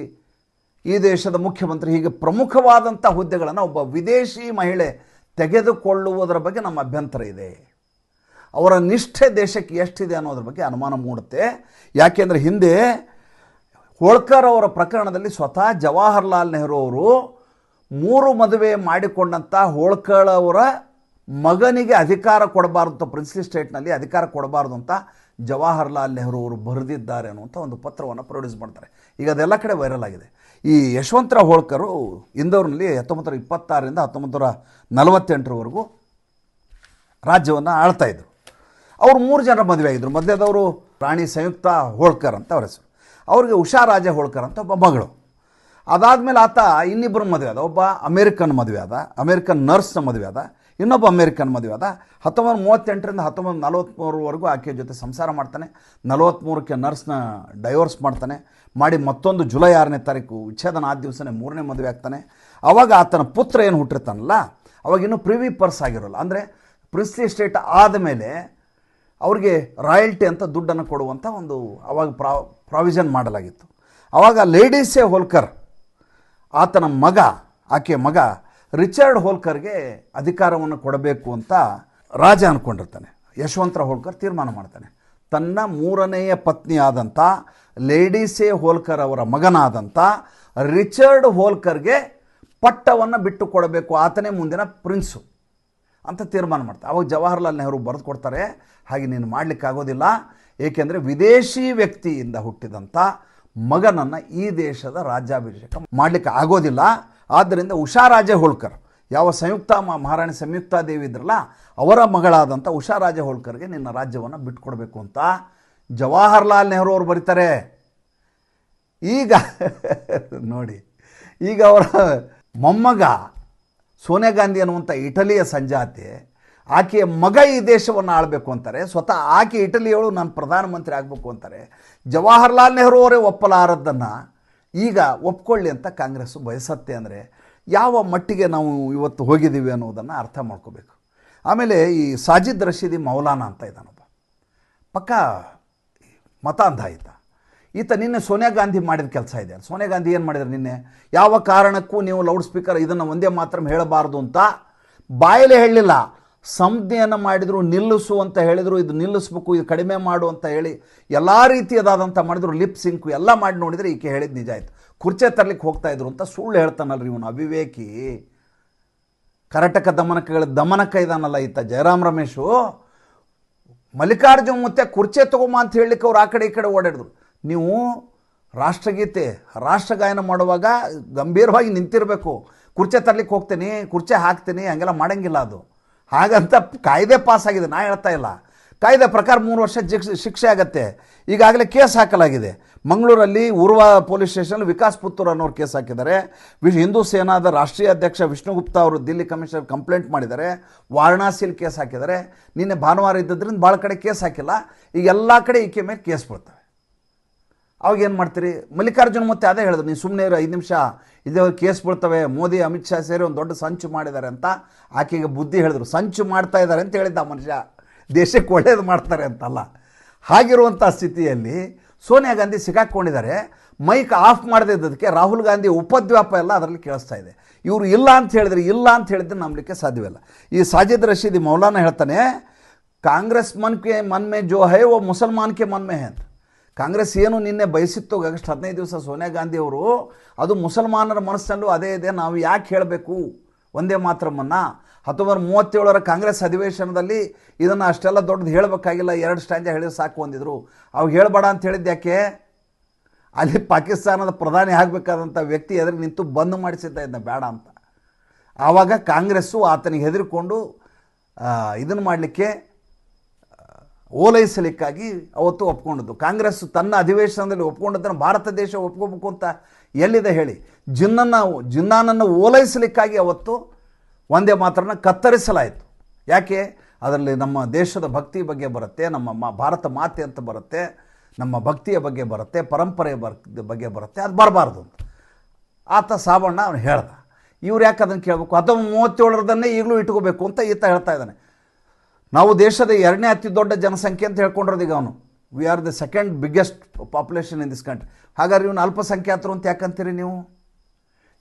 ಈ ದೇಶದ ಮುಖ್ಯಮಂತ್ರಿ, ಹೀಗೆ ಪ್ರಮುಖವಾದಂಥ ಹುದ್ದೆಗಳನ್ನು ಒಬ್ಬ ವಿದೇಶಿ ಮಹಿಳೆ ತೆಗೆದುಕೊಳ್ಳುವುದರ ಬಗ್ಗೆ ನಮ್ಮ ಅಭ್ಯಂತರ ಇದೆ. ಅವರ ನಿಷ್ಠೆ ದೇಶಕ್ಕೆ ಎಷ್ಟಿದೆ ಅನ್ನೋದ್ರ ಬಗ್ಗೆ ಅನುಮಾನ ಮೂಡುತ್ತೆ. ಯಾಕೆಂದರೆ ಹಿಂದೆ ಹೋಳ್ಕರ್ ಅವರ ಪ್ರಕರಣದಲ್ಲಿ ಸ್ವತಃ ಜವಾಹರ್ಲಾಲ್ ನೆಹರು ಅವರು 3 ಮದುವೆ ಮಾಡಿಕೊಂಡಂಥ ಹೋಳ್ಕರ್ ಅವರ ಮಗನಿಗೆ ಅಧಿಕಾರ ಕೊಡಬಾರ್ದು ಅಂತ, ಪ್ರಿನ್ಸ್ಲಿ ಸ್ಟೇಟ್ನಲ್ಲಿ ಅಧಿಕಾರ ಕೊಡಬಾರ್ದು ಅಂತ ಜವಾಹರ್ಲಾಲ್ ನೆಹರು ಅವರು ಬರೆದಿದ್ದಾರೆ ಅನ್ನುವಂಥ ಒಂದು ಪತ್ರವನ್ನು ಪ್ರೊಡ್ಯೂಸ್ ಮಾಡ್ತಾರೆ. ಈಗ ಅದೆಲ್ಲ ಕಡೆ ವೈರಲ್ ಆಗಿದೆ. ಈ ಯಶವಂತರಾವ್ ಹೋಳ್ಕರು ಇಂದೋರ್ನಲ್ಲಿ 1926ರಿಂದ 1948ರವರೆಗೂ ರಾಜ್ಯವನ್ನು ಆಳ್ತಾಯಿದ್ರು. ಅವರು 3 ಜನರ ಮದುವೆ ಆಗಿದ್ದರು. ಮೊದಲೇದವರು ರಾಣಿ ಸಂಯುಕ್ತ ಹೋಳ್ಕರ್ ಅಂತ ಅವ್ರ ಹೆಸರು. ಅವ್ರಿಗೆ ಉಷಾ ರಾಜ ಹೋಳ್ಕರ್ ಅಂತ ಒಬ್ಬ ಮಗಳು. ಅದಾದಮೇಲೆ ಆತ ಇನ್ನಿಬ್ಬರು ಮದುವೆ ಆದ. ಒಬ್ಬ ಅಮೇರಿಕನ್ ಮದುವೆ ಆದ, ಅಮೇರಿಕನ್ ನರ್ಸ್ನ ಮದುವೆ ಆದ. ಇನ್ನೊಬ್ಬ ಅಮೇರಿಕನ್ ಮದುವೆ ಆದ. 1938ರಿಂದ 1943ವರೆಗೂ ಆಕೆಯ ಜೊತೆ ಸಂಸಾರ ಮಾಡ್ತಾನೆ. 43ಕ್ಕೆ ನರ್ಸ್ನ ಡೈವೋರ್ಸ್ ಮಾಡ್ತಾನೆ. ಮಾಡಿ ಮತ್ತೊಂದು ಜುಲೈ 6ನೇ ತಾರೀಕು ವಿಚ್ಛೇದನ ಆದ ದಿವಸನೇ 3ನೇ ಮದುವೆ ಆಗ್ತಾನೆ. ಆವಾಗ ಆತನ ಪುತ್ರ ಏನು ಹುಟ್ಟಿರ್ತಾನಲ್ಲ, ಅವಾಗ ಇನ್ನೂ ಪ್ರಿವಿ ಪರ್ಸ್ ಆಗಿರೋಲ್ಲ. ಅಂದರೆ ಪ್ರಿನ್ಸ್ಲಿ ಸ್ಟೇಟ್ ಆದಮೇಲೆ ಅವ್ರಿಗೆ ರಾಯಲ್ಟಿ ಅಂತ ದುಡ್ಡನ್ನು ಕೊಡುವಂಥ ಒಂದು ಅವಾಗ ಪ್ರಾವಿಷನ್ ಮಾಡಲಾಗಿತ್ತು. ಆವಾಗ ಲೇಡೀಸೇ ಹೋಲ್ಕರ್ ಆತನ ಮಗ, ಆಕೆಯ ಮಗ ರಿಚರ್ಡ್ ಹೋಲ್ಕರ್ಗೆ ಅಧಿಕಾರವನ್ನು ಕೊಡಬೇಕು ಅಂತ ರಾಜ ಅಂದ್ಕೊಂಡಿರ್ತಾನೆ. ಯಶವಂತರಾವ್ ಹೋಳ್ಕರ್ ತೀರ್ಮಾನ ಮಾಡ್ತಾನೆ. ತನ್ನ 3ನೆಯ ಪತ್ನಿ ಆದಂಥ ಲೇಡೀಸೇ ಹೋಲ್ಕರ್ ಅವರ ಮಗನಾದಂಥ ರಿಚರ್ಡ್ ಹೋಲ್ಕರ್ಗೆ ಪಟ್ಟವನ್ನು ಬಿಟ್ಟು ಕೊಡಬೇಕು, ಆತನೇ ಮುಂದಿನ ಪ್ರಿನ್ಸು ಅಂತ ತೀರ್ಮಾನ ಮಾಡ್ತಾರೆ. ಅವಾಗ ಜವಾಹರ್ಲಾಲ್ ನೆಹರು ಬರೆದು ಕೊಡ್ತಾರೆ, ಹಾಗೆ ನೀನು ಮಾಡಲಿಕ್ಕಾಗೋದಿಲ್ಲ, ಏಕೆಂದರೆ ವಿದೇಶಿ ವ್ಯಕ್ತಿಯಿಂದ ಹುಟ್ಟಿದಂಥ ಮಗನನ್ನು ಈ ದೇಶದ ರಾಜ್ಯಾಭಿಷೇಕ ಮಾಡಲಿಕ್ಕೆ ಆಗೋದಿಲ್ಲ. ಆದ್ದರಿಂದ ಉಷಾ ರಾಜೆ ಹೋಳ್ಕರ್, ಯಾವ ಮಹಾರಾಣಿ ಸಂಯುಕ್ತಾ ದೇವಿ ಇದ್ರಲ್ಲ ಅವರ ಮಗಳಾದಂಥ ಉಷಾ ರಾಜೆ ಹೋಳ್ಕರ್ಗೆ ನಿನ್ನ ರಾಜ್ಯವನ್ನು ಬಿಟ್ಕೊಡ್ಬೇಕು ಅಂತ ಜವಾಹರ್ಲಾಲ್ ನೆಹರು ಅವರು ಬರೀತಾರೆ. ಈಗ ನೋಡಿ, ಈಗ ಅವರ ಮೊಮ್ಮಗ ಸೋನಿಯಾ ಗಾಂಧಿ ಅನ್ನುವಂಥ ಇಟಲಿಯ ಸಂಜಾತೆ, ಆಕೆಯ ಮಗ ಈ ದೇಶವನ್ನು ಆಳಬೇಕು ಅಂತಾರೆ. ಸ್ವತಃ ಆಕೆ ಇಟಲಿಯವರು ನಾನು ಪ್ರಧಾನಮಂತ್ರಿ ಆಗಬೇಕು ಅಂತಾರೆ. ಜವಾಹರ್ಲಾಲ್ ನೆಹರು ಅವರೇ ಒಪ್ಪಲಾರದ್ದನ್ನು ಈಗ ಒಪ್ಕೊಳ್ಳಿ ಅಂತ ಕಾಂಗ್ರೆಸ್ಸು ಬಯಸತ್ತೆ. ಅಂದರೆ ಯಾವ ಮಟ್ಟಿಗೆ ನಾವು ಇವತ್ತು ಹೋಗಿದ್ದೀವಿ ಅನ್ನೋದನ್ನು ಅರ್ಥ ಮಾಡ್ಕೋಬೇಕು. ಆಮೇಲೆ ಈ ಸಾಜಿದ್ ರಶೀದಿ ಮೌಲಾನಾ ಅಂತ ಇದ್ದಾನೊಬ್ಬ, ಪಕ್ಕ ಮತ ಅಂಧ ಈತ ನಿನ್ನೆ ಸೋನಿಯಾ ಗಾಂಧಿ ಮಾಡಿದ ಕೆಲಸ ಇದೆ. ಸೋನಿಯಾ ಗಾಂಧಿ ಏನು ಮಾಡಿದ್ರು ನಿನ್ನೆ, ಯಾವ ಕಾರಣಕ್ಕೂ ನೀವು ಲೌಡ್ ಸ್ಪೀಕರ್ ಇದನ್ನು ಒಂದೇ ಮಾತ್ರ ಹೇಳಬಾರ್ದು ಅಂತ ಬಾಯಲ್ಲೇ ಹೇಳಲಿಲ್ಲ, ಸಂಜ್ಞೆಯನ್ನು ಮಾಡಿದರು. ನಿಲ್ಲಿಸು ಅಂತ ಹೇಳಿದರು, ಇದು ನಿಲ್ಲಿಸ್ಬೇಕು, ಇದು ಕಡಿಮೆ ಮಾಡು ಅಂತ ಹೇಳಿ ಎಲ್ಲ ರೀತಿಯದಾದಂಥ ಮಾಡಿದ್ರು. ಲಿಪ್ ಸಿಂಕು ಎಲ್ಲ ಮಾಡಿ ನೋಡಿದರೆ ಈಕೆ ಹೇಳಿದ್ದು ನಿಜ ಆಯಿತು. ಕುರ್ಚೆ ತರಲಿಕ್ಕೆ ಹೋಗ್ತಾಯಿದ್ರು ಅಂತ ಸುಳ್ಳು ಹೇಳ್ತಾನಲ್ರಿ ಇವನು ಅವಿವೇಕಿ. ಕರ್ನಾಟಕ ದಮನಕ ಇದಾನಲ್ಲ ಈತ ಜಯರಾಮ್ ರಮೇಶು. ಮಲ್ಲಿಕಾರ್ಜುನ್ ಮತ್ತೆ ಕುರ್ಚೆ ತಗೊಂಬ ಅಂತ ಹೇಳಲಿಕ್ಕೆ ಅವ್ರು ಆ ಕಡೆ ಈ ಕಡೆ ಓಡಾಡಿದ್ರು. ನೀವು ರಾಷ್ಟ್ರಗೀತೆ ರಾಷ್ಟ್ರಗಾಯನ ಮಾಡುವಾಗ ಗಂಭೀರವಾಗಿ ನಿಂತಿರಬೇಕು. ಕುರ್ಚೆ ತರಲಿಕ್ಕೆ ಹೋಗ್ತೀನಿ, ಕುರ್ಚೆ ಹಾಕ್ತೀನಿ, ಹಂಗೆಲ್ಲ ಮಾಡೋಂಗಿಲ್ಲ. ಅದು ಹಾಗಂತ ಕಾಯ್ದೆ ಪಾಸ್ ಆಗಿದೆ, ನಾ ಹೇಳ್ತಾ ಇಲ್ಲ. ಕಾಯ್ದೆ ಪ್ರಕಾರ 3 ವರ್ಷ ಶಿಕ್ಷೆ ಆಗುತ್ತೆ. ಈಗಾಗಲೇ ಕೇಸ್ ಹಾಕಲಾಗಿದೆ. ಮಂಗಳೂರಲ್ಲಿ ಉರ್ವ ಪೊಲೀಸ್ ಸ್ಟೇಷನ್ ವಿಕಾಸ್ ಪುತ್ತೂರ್ ಅನ್ನೋರು ಕೇಸ್ ಹಾಕಿದ್ದಾರೆ. ಹಿಂದೂ ಸೇನಾದ ರಾಷ್ಟ್ರೀಯ ಅಧ್ಯಕ್ಷ ವಿಷ್ಣುಗುಪ್ತಾ ಅವರು ದಿಲ್ಲಿ ಕಮಿಷನರ್ ಕಂಪ್ಲೇಂಟ್ ಮಾಡಿದ್ದಾರೆ. ವಾರಣಾಸಿಯಲ್ಲಿ ಕೇಸ್ ಹಾಕಿದ್ದಾರೆ. ನಿನ್ನೆ ಭಾನುವಾರ ಇದ್ದದ್ರಿಂದ ಭಾಳ ಕಡೆ ಕೇಸ್ ಹಾಕಿಲ್ಲ. ಈಗ ಎಲ್ಲ ಕಡೆ ಈಕೆ ಮೇಲೆ ಕೇಸ್ ಬರ್ತವೆ. ಅವಾಗ ಏನು ಮಾಡ್ತೀರಿ? ಮಲ್ಲಿಕಾರ್ಜುನ್ ಮತ್ತೆ ಅದೇ ಹೇಳಿದ್ರು, ನೀವು ಸುಮ್ಮನೆ 5 ನಿಮಿಷ ಇದೇ ಕೇಸ್ ಬೀಳ್ತವೆ. ಮೋದಿ ಅಮಿತ್ ಶಾ ಸೇರಿ ಒಂದು ದೊಡ್ಡ ಸಂಚು ಮಾಡಿದ್ದಾರೆ ಅಂತ ಆಕೆಗೆ ಬುದ್ಧಿ ಹೇಳಿದ್ರು. ಸಂಚು ಮಾಡ್ತಾ ಇದ್ದಾರೆ ಅಂತ ಹೇಳಿದ್ದ ಮನುಷ್ಯ, ದೇಶಕ್ಕೆ ಒಳ್ಳೇದು ಮಾಡ್ತಾರೆ ಅಂತಲ್ಲ. ಹಾಗಿರುವಂಥ ಸ್ಥಿತಿಯಲ್ಲಿ ಸೋನಿಯಾ ಗಾಂಧಿ ಸಿಕ್ಕಾಕ್ಕೊಂಡಿದ್ದಾರೆ. ಮೈಕ್ ಆಫ್ ಮಾಡದೇ ಇದ್ದದಕ್ಕೆ ರಾಹುಲ್ ಗಾಂಧಿ ಉಪದ್ವ್ಯಾಪ ಎಲ್ಲ ಅದರಲ್ಲಿ ಕೇಳಿಸ್ತಾ ಇದೆ. ಇವರು ಇಲ್ಲ ಅಂತ ಹೇಳಿದ್ರೆ ನಂಬಲಿಕ್ಕೆ ಸಾಧ್ಯವಿಲ್ಲ. ಈ ಸಾಜಿದ್ ರಶೀದಿ ಮೌಲಾನಾ ಹೇಳ್ತಾನೆ, ಕಾಂಗ್ರೆಸ್ ಮನ್ ಮೇ ಜೋ ಹೈ ಓ ಮುಸಲ್ಮಾನ್ ಕೆ ಮನ್ ಮೇ ಹೈ ಅಂತ. ಕಾಂಗ್ರೆಸ್ ಏನು ನಿನ್ನೆ ಬಯಸಿತ್ತು ಆಗಸ್ಟ್ 15 ದಿವಸ ಸೋನಿಯಾ ಗಾಂಧಿ ಅವರು, ಅದು ಮುಸಲ್ಮಾನರ ಮನಸ್ಸಲ್ಲೂ ಅದೇ ಇದೆ. ನಾವು ಯಾಕೆ ಹೇಳಬೇಕು ಒಂದೇ ಮಾತ್ರಮನ್ನು? 1937ರ ಕಾಂಗ್ರೆಸ್ ಅಧಿವೇಶನದಲ್ಲಿ ಇದನ್ನು ಅಷ್ಟೆಲ್ಲ ದೊಡ್ಡದು ಹೇಳಬೇಕಾಗಿಲ್ಲ, 2 ಸ್ಟ್ಯಾಂಜ ಹೇಳಿದ್ರೆ ಸಾಕು ಅಂದಿದ್ರು. ಅವಾಗ ಹೇಳಬೇಡ ಅಂತ ಹೇಳಿದ್ದು ಯಾಕೆ? ಅಲ್ಲಿ ಪಾಕಿಸ್ತಾನದ ಪ್ರಧಾನಿ ಆಗಬೇಕಾದಂಥ ವ್ಯಕ್ತಿ ಎದುರು ನಿಂತು ಬಂದ್ ಮಾಡಿಸಿದ್ದ ಇದನ್ನ ಬೇಡ ಅಂತ. ಆವಾಗ ಕಾಂಗ್ರೆಸ್ಸು ಆತನಿಗೆ ಹೆದರಿಕೊಂಡು ಇದನ್ನು ಮಾಡಲಿಕ್ಕೆ ಓಲೈಸಲಿಕ್ಕಾಗಿ ಅವತ್ತು ಒಪ್ಕೊಂಡಿದ್ದು. ಕಾಂಗ್ರೆಸ್ ತನ್ನ ಅಧಿವೇಶನದಲ್ಲಿ ಒಪ್ಕೊಂಡಿದ್ದನ್ನು ಭಾರತ ದೇಶ ಒಪ್ಕೋಬೇಕು ಅಂತ ಎಲ್ಲಿದೆ ಹೇಳಿ? ಜಿನ್ನಾನನ್ನು ಓಲೈಸಲಿಕ್ಕಾಗಿ ಅವತ್ತು ಒಂದೇ ಮಾತ್ರನ ಕತ್ತರಿಸಲಾಯಿತು. ಯಾಕೆ? ಅದರಲ್ಲಿ ನಮ್ಮ ದೇಶದ ಭಕ್ತಿ ಬಗ್ಗೆ ಬರುತ್ತೆ, ನಮ್ಮ ಭಾರತ ಮಾತೆ ಅಂತ ಬರುತ್ತೆ, ನಮ್ಮ ಭಕ್ತಿಯ ಬಗ್ಗೆ ಬರುತ್ತೆ, ಪರಂಪರೆಯ ಬಗ್ಗೆ ಬರುತ್ತೆ, ಅದು ಬರಬಾರ್ದು ಅಂತ ಆತ ಸಾಬಣ್ಣ ಅವನು ಹೇಳ್ದ. ಇವ್ರು ಯಾಕೆ ಅದನ್ನು ಕೇಳಬೇಕು? 1937ರದನ್ನೇ ಈಗಲೂ ಇಟ್ಕೋಬೇಕು ಅಂತ ಈತ ಹೇಳ್ತಾ ಇದ್ದಾನೆ. ನಾವು ದೇಶದ 2ನೇ ಅತಿ ದೊಡ್ಡ ಜನಸಂಖ್ಯೆ ಅಂತ ಹೇಳ್ಕೊಂಡಿರೋದು ಈಗ ಅವನು. We are the second biggest population in this country. ಹಾಗಾದ್ರೆ ಇವನು ಅಲ್ಪಸಂಖ್ಯಾತರು ಅಂತ ಯಾಕಂತೀರಿ ನೀವು?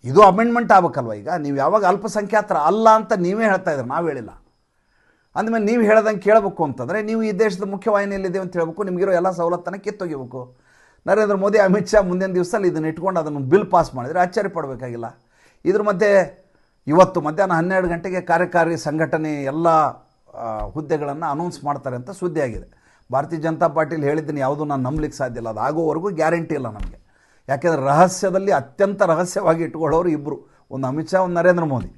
ಇದು ಅಮೆಂಡ್ಮೆಂಟ್ ಆಗಬೇಕಲ್ವ? ಈಗ ನೀವು ಯಾವಾಗ ಅಲ್ಪಸಂಖ್ಯಾತರ ಅಲ್ಲ ಅಂತ ನೀವೇ ಹೇಳ್ತಾ ಇದ್ರಿ, ನಾವು ಹೇಳಿಲ್ಲ. ಅಂದಮೇಲೆ ನೀವು ಹೇಳ್ದಂಗೆ ಕೇಳಬೇಕು ಅಂತಂದರೆ ನೀವು ಈ ದೇಶದ ಮುಖ್ಯವಾಹಿನಿಯಲ್ಲಿದ್ದೇವೆ ಅಂತ ಹೇಳಬೇಕು. ನಿಮಗಿರೋ ಎಲ್ಲ ಸವಲತ್ತನ್ನು ಕಿತ್ತೊಗಿಬೇಕು. ನರೇಂದ್ರ ಮೋದಿ ಅಮಿತ್ ಶಾ ಮುಂದಿನ ದಿವಸದಲ್ಲಿ ಇದನ್ನು ಇಟ್ಕೊಂಡು ಅದನ್ನು ಬಿಲ್ ಪಾಸ್ ಮಾಡಿದರೆ ಆಶ್ಚರ್ಯ ಪಡಬೇಕಾಗಿಲ್ಲ. ಇದ್ರ ಮಧ್ಯೆ ಇವತ್ತು ಮಧ್ಯಾಹ್ನ 12 ಗಂಟೆಗೆ ಕಾರ್ಯಕಾರಿ ಸಂಘಟನೆ ಎಲ್ಲ ಹುದ್ದೆಗಳನ್ನು ಅನೌನ್ಸ್ ಮಾಡ್ತಾರೆ ಅಂತ ಸುದ್ದಿ ಆಗಿದೆ. ಭಾರತೀಯ ಜನತಾ ಪಾರ್ಟಿಲಿ ಹೇಳಿದ್ದೀನಿ, ಯಾವುದೂ ನಾನು ನಂಬಲಿಕ್ಕೆ ಸಾಧ್ಯ ಇಲ್ಲ. ಅದು ಆಗೋವರೆಗೂ ಗ್ಯಾರಂಟಿ ಇಲ್ಲ ನಮಗೆ. ಯಾಕೆಂದರೆ ರಹಸ್ಯದಲ್ಲಿ ಅತ್ಯಂತ ರಹಸ್ಯವಾಗಿ ಇಟ್ಕೊಳ್ಳೋರು ಇಬ್ಬರು, ಒಂದು ಅಮಿತ್ ಶಾ, ಒಂದು ನರೇಂದ್ರ ಮೋದಿ.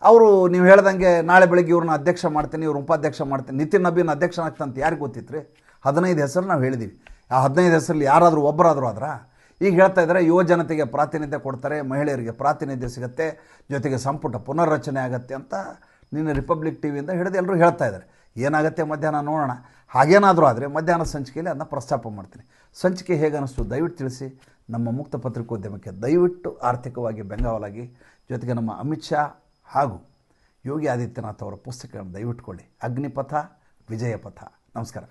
ಅವರು ನೀವು ಹೇಳ್ದಂಗೆ ನಾಳೆ ಬೆಳಗ್ಗೆ ಇವ್ರನ್ನ ಅಧ್ಯಕ್ಷ ಮಾಡ್ತೀನಿ, ಇವ್ರ ಉಪಾಧ್ಯಕ್ಷ ಮಾಡ್ತೀನಿ, ನಿತಿನ್ ನಬೀನ್ ಅಧ್ಯಕ್ಷನಾಗ್ತಂತ ಯಾರಿಗೆ ಗೊತ್ತಿತ್ತು ರೀ? 15 ಹೆಸರು ನಾವು ಹೇಳಿದ್ದೀವಿ. ಆ 15 ಹೆಸರಲ್ಲಿ ಯಾರಾದರೂ ಒಬ್ಬರಾದರೂ ಆದ್ರೆ ಈಗ ಹೇಳ್ತಾ ಇದ್ದಾರೆ ಯುವ ಜನತೆಗೆ ಪ್ರಾತಿನಿಧ್ಯ ಕೊಡ್ತಾರೆ, ಮಹಿಳೆಯರಿಗೆ ಪ್ರಾತಿನಿಧ್ಯ ಸಿಗುತ್ತೆ, ಜೊತೆಗೆ ಸಂಪುಟ ಪುನರ್ರಚನೆ ಆಗುತ್ತೆ ಅಂತ ನಿನ್ನೆ ರಿಪಬ್ಲಿಕ್ ಟಿವಿಯಿಂದ ಹಿಡಿದು ಎಲ್ಲರೂ ಹೇಳ್ತಾ ಇದ್ದಾರೆ. ಏನಾಗುತ್ತೆ ಮಧ್ಯಾಹ್ನ ನೋಡೋಣ. ಹಾಗೇನಾದರೂ ಆದರೆ ಮಧ್ಯಾಹ್ನ ಸಂಚಿಕೆಯಲ್ಲಿ ಅದನ್ನ ಪ್ರಸ್ತಾಪ ಮಾಡ್ತೀನಿ. ಸಂಚಿಕೆ ಹೇಗೆ ಅನ್ನಿಸ್ತು ದಯವಿಟ್ಟು ತಿಳಿಸಿ. ನಮ್ಮ ಮುಕ್ತ ಪತ್ರಿಕೋದ್ಯಮಕ್ಕೆ ದಯವಿಟ್ಟು ಆರ್ಥಿಕವಾಗಿ ಬೆಂಗಾವಲಾಗಿ, ಜೊತೆಗೆ ನಮ್ಮ ಅಮಿತ್ ಶಾ ಹಾಗೂ ಯೋಗಿ ಆದಿತ್ಯನಾಥ್ ಅವರ ಪುಸ್ತಕಗಳನ್ನು ದಯವಿಟ್ಟು ಕೊಳ್ಳಿ. ಅಗ್ನಿಪಥ, ವಿಜಯ ಪಥ. ನಮಸ್ಕಾರ.